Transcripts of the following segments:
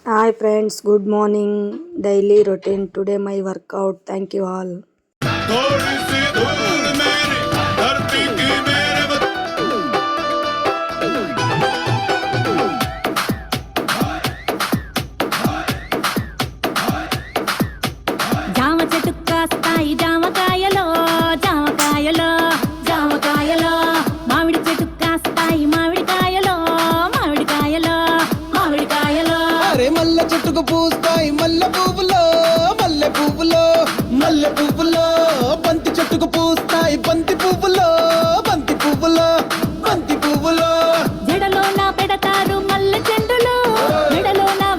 Hi friends, good morning. Daily routine. Today my workout. Thank you all. थोड़ी सी धूल मेरी धरती की मेरे జామ చెట్టు కాస్తాయి జామకాయలో జామకాయలో జామకాయలో మామిడి చెట్టు కాస్తాయి మామిడికాయలో మామిడికాయలో మామిడికాయలో అరే మల్ల చెట్టుకు పూస్తాయి మల్లె పువ్వులో మల్లె పువ్వులో మల్లె పువ్వులో బంతి చెట్టుకు పూస్తాయి బంతి పువ్వులో బంతి పువ్వులో బంతి పువ్వులో జడలో నా పెడతారు మల్లె చెండులు జడలో నా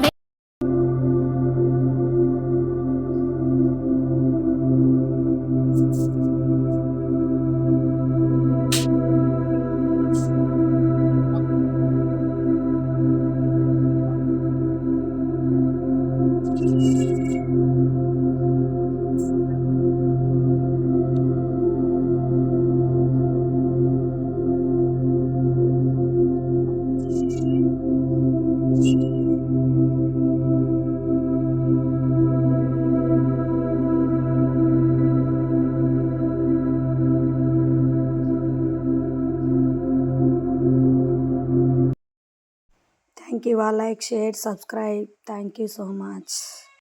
Thank you all. Like, share, subscribe. Thank you so much.